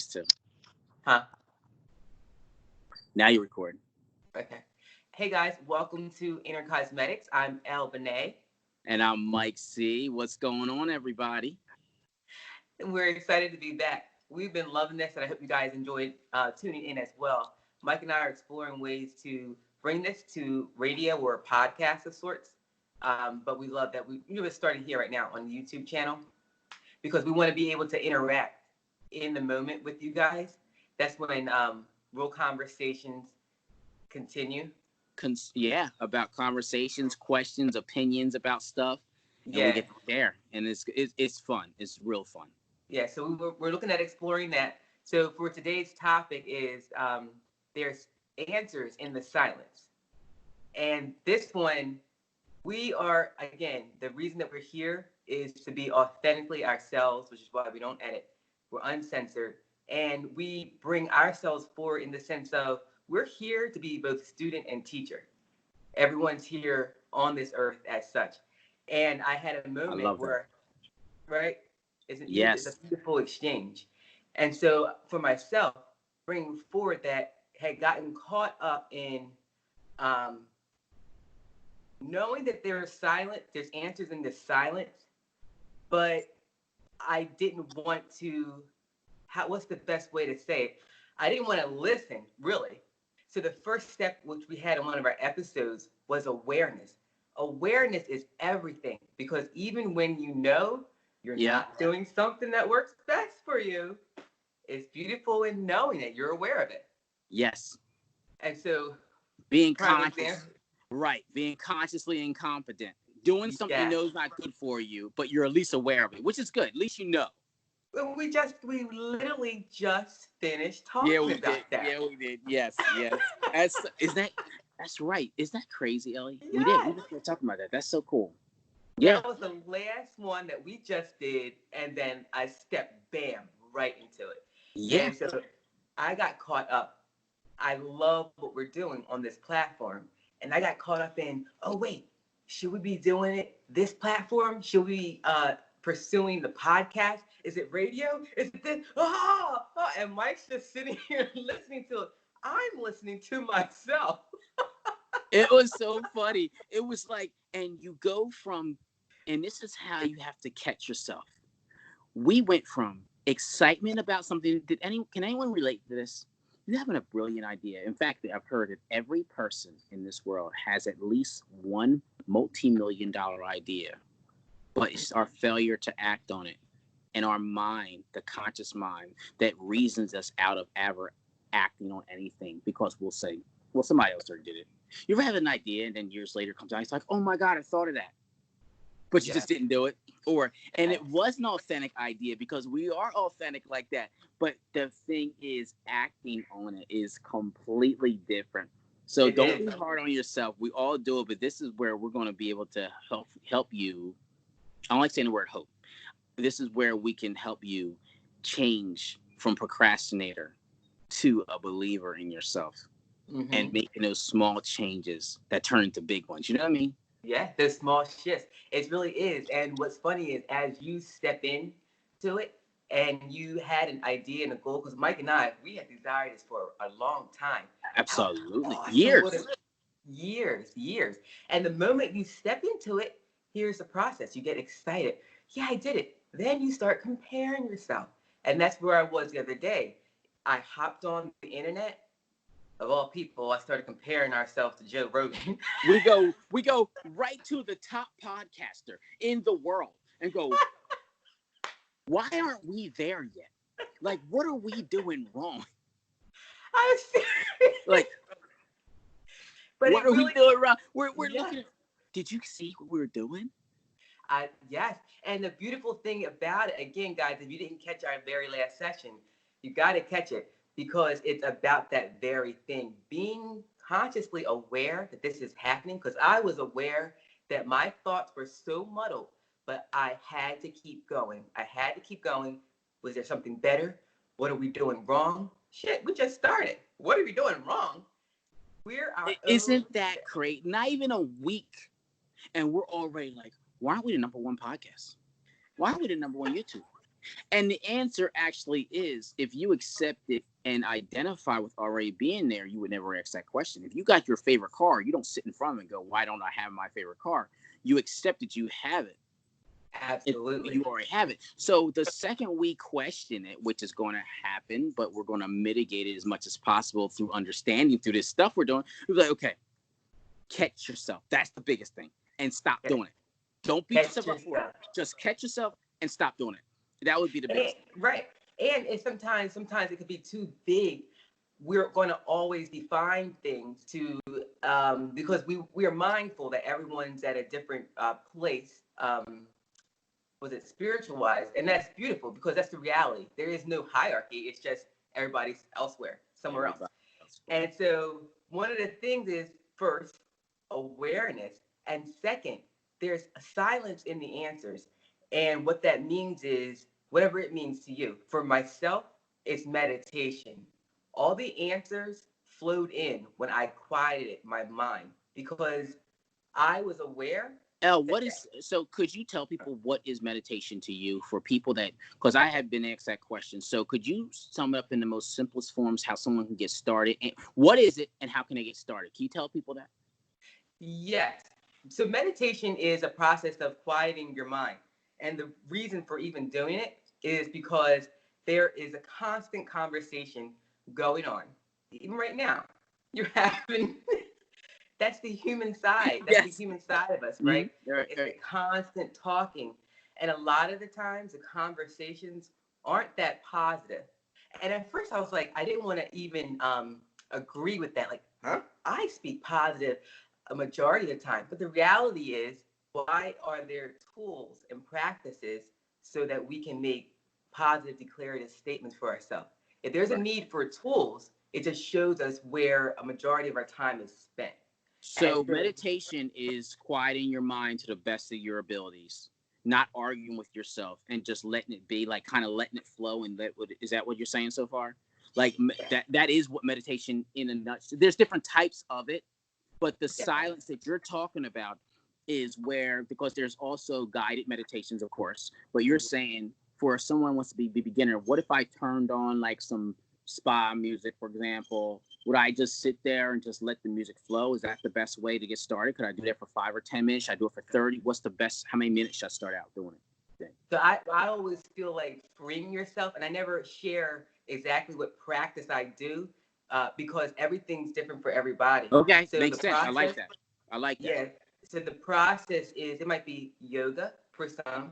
too. Huh? Now you're recording. Okay. Hey guys, welcome to Inner Cosmetics. I'm Elle Benet. And I'm Mike C. What's going on, everybody? And we're excited to be back. We've been loving this, and I hope you guys enjoyed tuning in as well. Mike and I are exploring ways to bring this to radio or a podcast of sorts. But we love that we're starting here right now on the YouTube channel because we want to be able to interact in the moment with you guys. That's when real conversations continue. About conversations, questions, opinions about stuff, and we get there, and it's fun. It's real fun. Yeah, so we're looking at exploring that. So for today's topic is there's answers in the silence, and this one we are again the reason that we're here is to be authentically ourselves, which is why we don't edit. We're uncensored, and we bring ourselves forward in the sense of we're here to be both student and teacher. Everyone's here on this earth as such. And I had a moment where, right? It's a beautiful exchange. And so for myself, bringing forward that had gotten caught up in knowing that there's answers in the silence, but I didn't want to, what's the best way to say it? I didn't want to listen, really. So the first step, which we had in one of our episodes, was awareness. Awareness is everything, because even when you know you're not doing something that works best for you, it's beautiful in knowing that you're aware of it. Yes. And so being conscious, right? Being consciously incompetent, doing something you know is not good for you, but you're at least aware of it, which is good. At least you know. We literally just finished talking about that. Yeah, we did. Yes. That's right. Is that crazy, Ellie? Yes. We just were talking about that. That's so cool. That was the last one that we just did, and then I stepped right into it. Yeah. And so I got caught up. I love what we're doing on this platform, and I got caught up in, oh wait, should we be doing it this platform? Should we be pursuing the podcast? Is it radio? Is it this? And Mike's just sitting here listening to it. I'm listening to myself. It was so funny. It was like, and you go from, and this is how you have to catch yourself. We went from excitement about something. Can anyone relate to this? You're having a brilliant idea. In fact, I've heard that every person in this world has at least one multi-million-dollar idea, but it's our failure to act on it. And our mind, the conscious mind, that reasons us out of ever acting on anything, because we'll say, well, somebody else already did it. You ever have an idea and then years later comes out, it's like, oh my God, I thought of that. But you just didn't do it. And it was an authentic idea, because we are authentic like that. But the thing is, acting on it is completely different. So don't be hard on yourself. We all do it, but this is where we're going to be able to help you. I don't like saying the word hope. This is where we can help you change from procrastinator to a believer in yourself, and making those small changes that turn into big ones. You know what I mean? Yeah, the small shifts. It really is. And what's funny is, as you step into it and you had an idea and a goal, because Mike and I, we had desired this for a long time. Absolutely. Awesome. Years. And the moment you step into it, here's the process. You get excited. Yeah, I did it. Then you start comparing yourself. And that's where I was the other day. I hopped on the internet. Of all people, I started comparing ourselves to Joe Rogan. we go right to the top podcaster in the world and go, why aren't we there yet? Like, what are we doing wrong? I'm serious. Like, but what are we doing wrong? We're looking at, did you see what we were doing? Yes. And the beautiful thing about it, again, guys, if you didn't catch our very last session, you got to catch it, because it's about that very thing. Being consciously aware that this is happening, because I was aware that my thoughts were so muddled, but I had to keep going. Was there something better? What are we doing wrong? Shit, we just started. What are we doing wrong? Isn't that great? Not even a week, and we're already like, why aren't we the number one podcast? Why aren't we the number one YouTube? And the answer actually is, if you accept it and identify with already being there, you would never ask that question. If you got your favorite car, you don't sit in front of it and go, why don't I have my favorite car? You accept that you have it. Absolutely. You already have it. So the second we question it, which is going to happen, but we're going to mitigate it as much as possible through understanding, through this stuff we're doing, we're like, okay, catch yourself. That's the biggest thing. And stop doing it. Don't beat Catch yourself up for it. yourself. Just catch yourself and stop doing it. That would be the And, biggest thing. right. And sometimes it could be too big. We're going to always define things to because we are mindful that everyone's at a different place. Was it spiritual wise? And that's beautiful because that's the reality. There is no hierarchy. It's just everybody's elsewhere, somewhere else. Everybody else. And so one of the things is first awareness, and second, there's a silence in the answers. And what that means is whatever it means to you. For myself, it's meditation. All the answers flowed in when I quieted my mind because I was aware that What is so? Could you tell people what is meditation to you for people that? Because I have been asked that question. So could you sum it up in the most simplest forms how someone can get started? And what is it, and how can they get started? Can you tell people that? yes. So meditation is a process of quieting your mind. And the reason for even doing it is because there is a constant conversation going on. Even right now, you're having that's the human side. That's the Yes. human side of us, Mm-hmm. right? It's the constant talking. And a lot of the times the conversations aren't that positive. And at first I was like, I didn't want to even agree with that. Like, huh? I speak positive a majority of the time. But the reality is, why are there tools and practices so that we can make positive declarative statements for ourselves? If there's a Right. need for tools, it just shows us where a majority of our time is spent. And So so, meditation is quieting your mind to the best of your abilities, not arguing with yourself, and just letting it be, like kind of letting it flow. And is that what you're saying so far? Like that is what meditation in a nutshell. There's different types of it, but the yeah, silence that you're talking about is where, because there's also guided meditations, of course, but you're saying for someone who wants to be beginner, what if I turned on like some spa music, for example? Would I just sit there and just let the music flow? Is that the best way to get started? Could I do that for 5 or 10 minutes? Should I do it for 30? What's the best? How many minutes should I start out doing it? so I always feel like freeing yourself, and I never share exactly what practice I do because everything's different for everybody. Okay, So the makes sense. I like process, that. I like that. yeah. So the process is it might be yoga for some,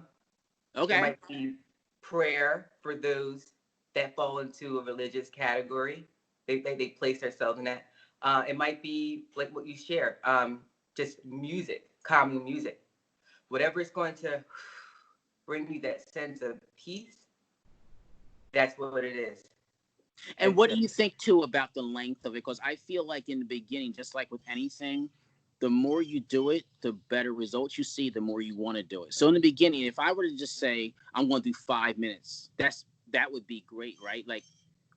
it Okay. might be prayer for those that fall into a religious category. They place themselves in that. It might be like what you share, just music, calming music, whatever is going to bring you that sense of peace. That's what it is. And And what so, do you think too about the length of it? Because I feel like in the beginning, just like with anything, the more you do it, the better results you see, the more you want to do it. So in the beginning, if I were to just say I'm going to do 5 minutes, that would be great, right? Like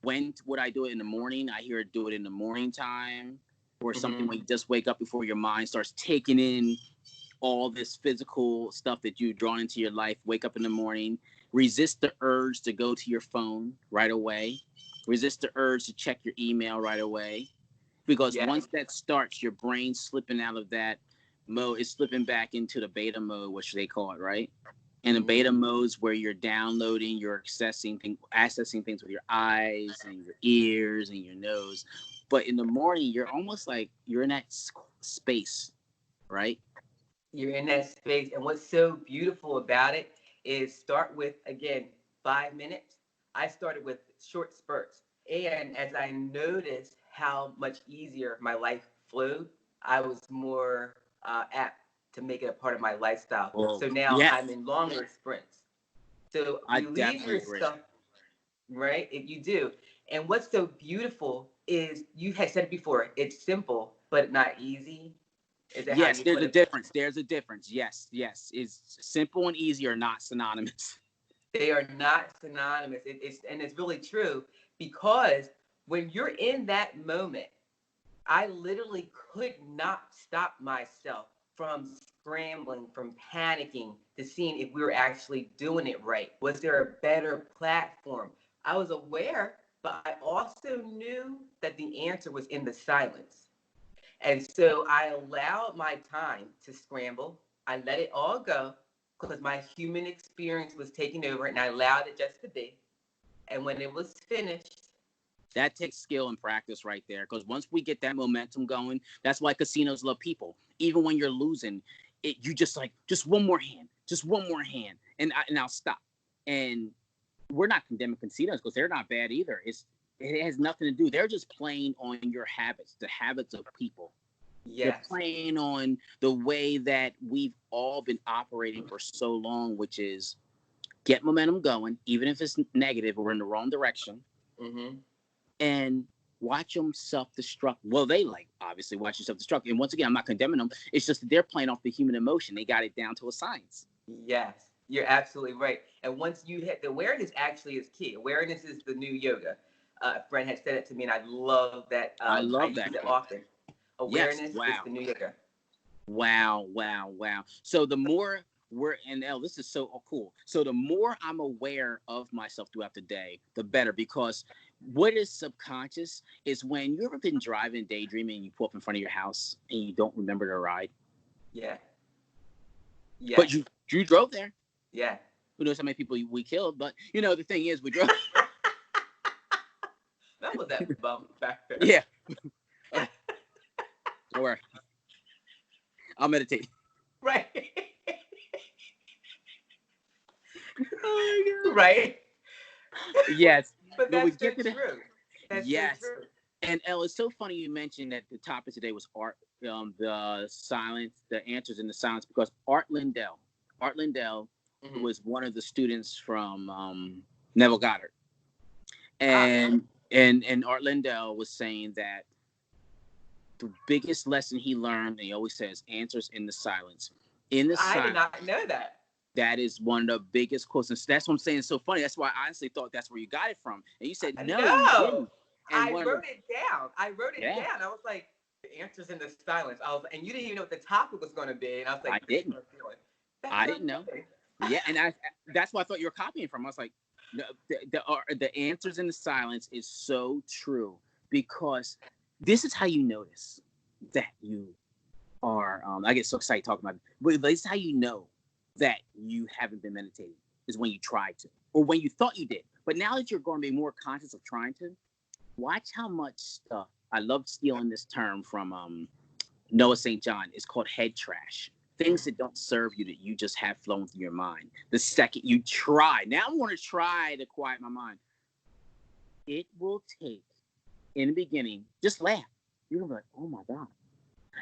when would I do it in the morning? I hear it do it in the morning time, or something when you just wake up before your mind starts taking in all this physical stuff that you've drawn into your life. Wake up in the morning, resist the urge to go to your phone right away, resist the urge to check your email right away, because yeah, once that starts, your brain's slipping out of that mode, it's slipping back into the beta mode, which they call it, right? And the beta modes where you're downloading, you're accessing things with your eyes and your ears and your nose. But in the morning, you're almost like you're in that space, right? you're in that space. And what's so beautiful about it is start with, again, 5 minutes. I started with short spurts. And as I noticed how much easier my life flowed, I was more apt to make it a part of my lifestyle. Well, So now yes, I'm in longer sprints. So I relieve definitely agree. yourself, right? If you do. And what's so beautiful is you had said it before, it's simple, but not easy. Is that how Yes, you there's put a it? difference. There's a difference. Yes, yes. It's simple and easy are not synonymous. They are not synonymous. It's really true because when you're in that moment, I literally could not stop myself from scrambling, from panicking, to seeing if we were actually doing it right. Was there a better platform? I was aware, but I also knew that the answer was in the silence. And so I allowed my time to scramble. I let it all go because my human experience was taking over, and I allowed it just to be. And when it was finished, That takes skill and practice right there. Because once we get that momentum going, that's why casinos love people. Even when you're losing, you just like, just one more hand, just one more hand, and I'll stop. And we're not condemning casinos because they're not bad either. It has nothing to do. They're just playing on your habits, the habits of people. They're yes, playing on the way that we've all been operating for so long, which is get momentum going, even if it's negative or in the wrong direction, mm-hmm. and watch them self-destruct. Well, they like obviously watch you self-destruct. And once again, I'm not condemning them. It's just that they're playing off the human emotion. They got it down to a science. Yes, you're absolutely right. And once you hit the awareness, actually is key. Awareness is the new yoga. A friend had said it to me, and I love that. I I love use that it quote. often. Yes. Awareness is Wow. the new yoga. Wow. Wow. Wow. So the more and Elle, this is so cool. So the more I'm aware of myself throughout the day, the better. Because what is subconscious is when you ever been driving, daydreaming, and you pull up in front of your house and you don't remember the ride, Yeah. but Yes. you drove there. Yeah. Who knows how many people we killed? But the thing is, we drove. That was that bump back there. Yeah. Okay. Don't worry. I'll meditate. Right. Oh my God. Right. Yes. But But we that's so get to the true. That's so yes. true. And Elle, it's so funny you mentioned that the topic today was art, the silence, the answers in the silence, because Art Lindell Mm-hmm. was one of the students from Neville Goddard, Ah, and Art Lindell was saying that the biggest lesson he learned, and he always says, answers in the silence. In the I did silence, not know that. that is one of the biggest quotes. And that's what I'm saying. It's so funny. That's why I honestly thought that's where you got it from. And you said, no, you No, didn't. And I one of the, wrote it down. I wrote it yeah, down. I was like, the answers in the silence. And you didn't even know what the topic was going to be. And I was I like, this is didn't. what I'm feeling. That's I so didn't know. funny. Yeah. And that's what I thought you were copying from. I was like, no, the answers in the silence is so true because this is how you notice that you are, I get so excited talking about it, but this is how you know that you haven't been meditating is when you tried to, or when you thought you did. But now that you're going to be more conscious of trying to, watch how much stuff. I love stealing this term from Noah St. John. It's called head trash. Things that don't serve you that you just have flowing through your mind. The second you try, now I'm going to try to quiet my mind. It will take, in the beginning, just laugh. You're going to be like, oh my God.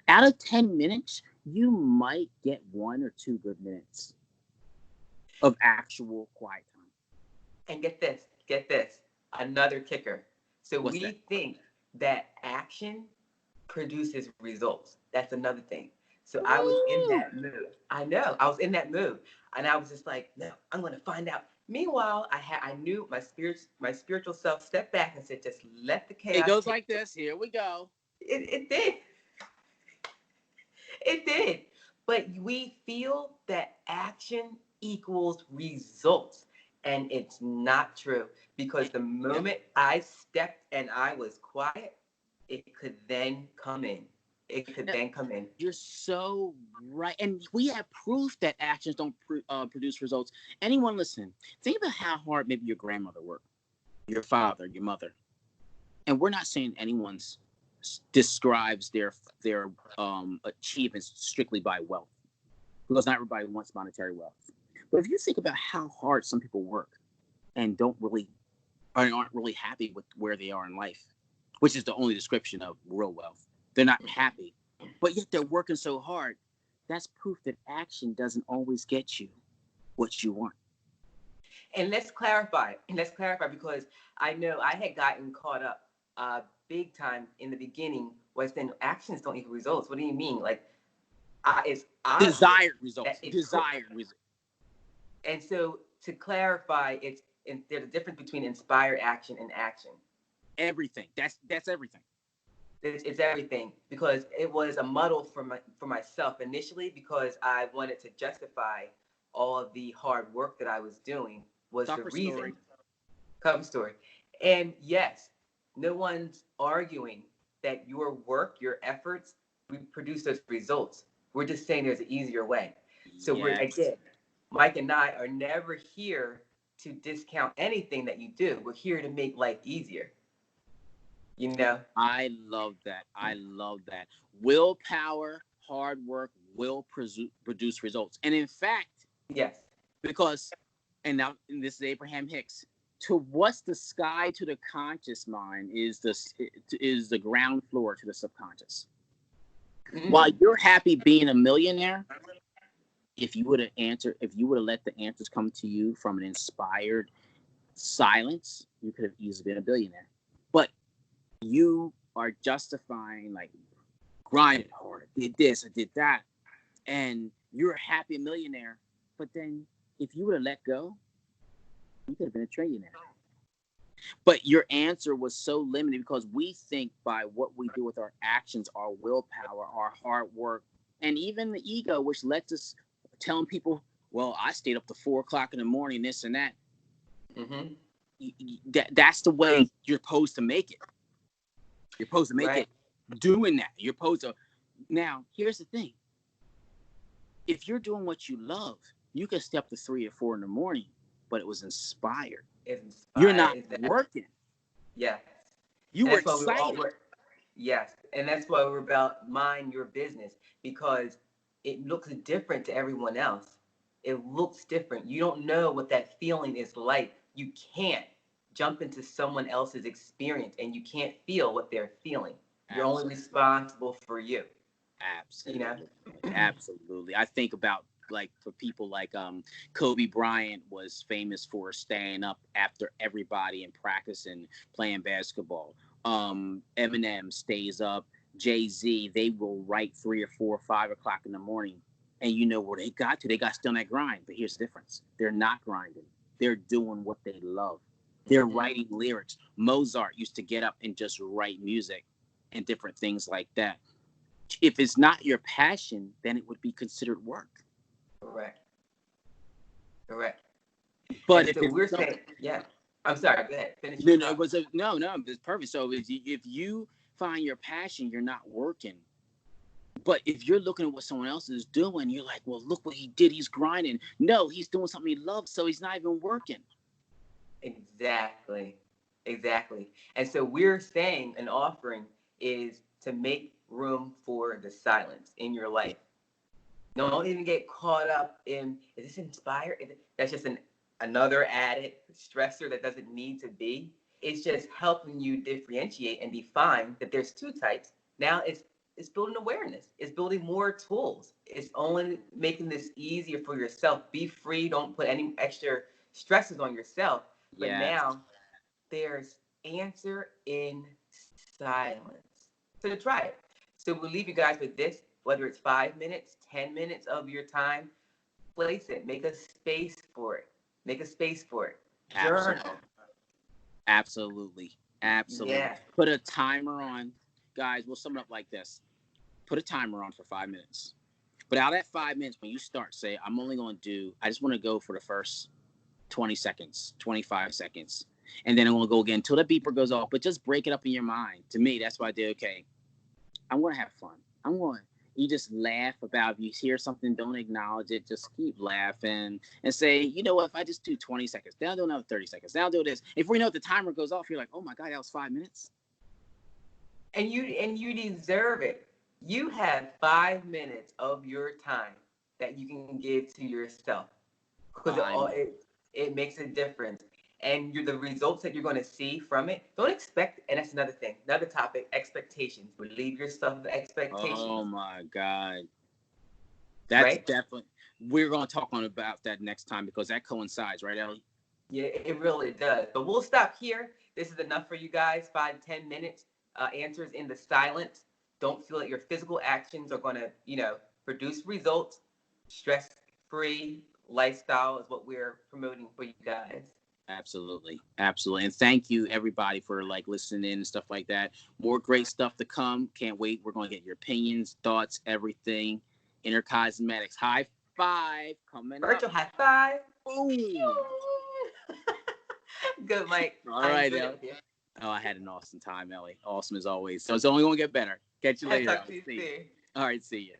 Out of 10 minutes, you might get 1 or 2 good minutes of actual quiet time. And get this, another kicker. So What's that? we think that action produces results. That's another thing. So I was in Ooh. that mood. I know. I was in that mood. And I was just like, no, I'm gonna find out. Meanwhile, I knew my spiritual self stepped back and said, just let the It chaos goes take. like this. Here we go. It did. It did. But we feel that action equals results. And it's not true because the Yep. moment I stepped and I was quiet, it could then come in. It could Now, then come in. you're so right. And we have proof that actions don't produce results. Anyone listening, think about how hard maybe your grandmother worked, your father, your mother. And we're not saying anyone's describes their achievements strictly by wealth, because not everybody wants monetary wealth. But if you think about how hard some people work and aren't really happy with where they are in life, which is the only description of real wealth. They're not happy, but yet they're working so hard. That's proof that action doesn't always get you what you want. And let's clarify. And let's clarify because I know I had gotten caught up big time in the beginning was then actions don't equal results. What do you mean? Like it's obvious Desired that results. it's Desired results. and so to clarify, there's a difference between inspired action and action. Everything. That's everything. It's everything, because it was a muddle for myself initially, because I wanted to justify all of the hard work that I was doing was the Suffer reason. story. Cover story. And yes, no one's arguing that your work, your efforts, we produce those results. We're just saying there's an easier way. So we're, Yes. again, Mike and I are never here to discount anything that you do. We're here to make life easier. You know? I love that. I love that. Willpower, hard work will produce results. And in fact, Yes. because, and now and this is Abraham Hicks, to what's the sky to the conscious mind is the ground floor to the subconscious. While Mm. you're happy being a millionaire, if you would have let the answers come to you from an inspired silence, you could have easily been a billionaire. But you are justifying, like, grinded hard, I did this, I did that, and you're a happy millionaire. But then, if you would have let go, you could have been a trillionaire. But your answer was so limited because we think by what we do with our actions, our willpower, our hard work, and even the ego, which lets us telling people, "Well, I stayed up to 4 o'clock in the morning, this and that." Mm-hmm. That's the way you're supposed to make it. You're supposed to make Right. it doing that. You're supposed to. Now, here's the thing: if you're doing what you love, you can stay up to 3 or 4 in the morning, but it was inspired. It's You're inspired. not Is that? working. Yes. You And were that's why we're all excited. work. Yes. And that's why we're about mind your business, because it looks different to everyone else. It looks different. You don't know what that feeling is like. You can't jump into someone else's experience and you can't feel what they're feeling. You're only Absolutely. responsible for you, you know? Absolutely. Absolutely. I think about, like, for people like Kobe Bryant was famous for staying up after everybody and practicing playing basketball. Eminem stays up. Jay-Z, they will write 3 or 4 or 5 o'clock in the morning. And you know where they got to. They got still on that grind. But here's the difference. They're not grinding. They're doing what they love. They're Mm-hmm. writing lyrics. Mozart used to get up and just write music and different things like that. If it's not your passion, then it would be considered work. Correct. Correct. But And if so it's we're no, saying, yeah. I'm sorry. Go ahead. Finish your no, no, thought. no, it's perfect. So if you find your passion, you're not working. But if you're looking at what someone else is doing, you're like, well, look what he did. He's grinding. No, he's doing something he loves, so he's not even working. Exactly. Exactly. And so we're saying an offering is to make room for the silence in your life. Don't even get caught up in, is this inspired? That's just another added stressor that doesn't need to be. It's just helping you differentiate and define that there's two types. Now it's building awareness. It's building more tools. It's only making this easier for yourself. Be free. Don't put any extra stresses on yourself. But Yes, now there's answer in silence. So try it. So we'll leave you guys with this, whether it's 5 minutes, 10 minutes of your time, place it, make a space for it. Make a space for it. absolutely, Journal. absolutely, absolutely. Yeah. Put a timer on, guys. We'll sum it up like this: put a timer on for 5 minutes. But out of that 5 minutes, when you start, say, I'm only going to do, I just want to go for the first 20 seconds, 25 seconds. And then I'm going to go again until the beeper goes off. But just break it up in your mind. To me, that's what I did. Okay, I'm going to have fun. You just laugh about, if you hear something, don't acknowledge it. Just keep laughing and say, you know what, if I just do 20 seconds, then I'll do another 30 seconds. Then I'll do this. If we know the timer goes off, you're like, oh my God, that was 5 minutes. And you deserve it. You have 5 minutes of your time that you can give to yourself, because it Five all minutes. it makes a difference. And the results that you're going to see from it, don't expect. And that's another thing, another topic: expectations. Relieve yourself of Oh expectations, my God. That's right? definitely, we're going to talk on about that next time because that coincides, right, Ellie? Yeah, it really does. But we'll stop here. This is enough for you guys. 5 to 10 minutes. Answers in the silence. Don't feel that your physical actions are going to, produce results. Stress free lifestyle is what we're promoting for you guys. Absolutely. Absolutely. And thank you everybody for like listening and stuff like that. More great stuff to come. Can't wait. We're going to get your opinions, thoughts, everything. Inner Cosmetics. High five coming up. Virtual high five. Boom. Good, Mike. All I right, enjoyed it Ellie. with you. Oh, I had an awesome time, Ellie. Awesome as always. So it's only going to get better. Catch you I'll later. talk to Ellie. you See you. soon. All right. See you.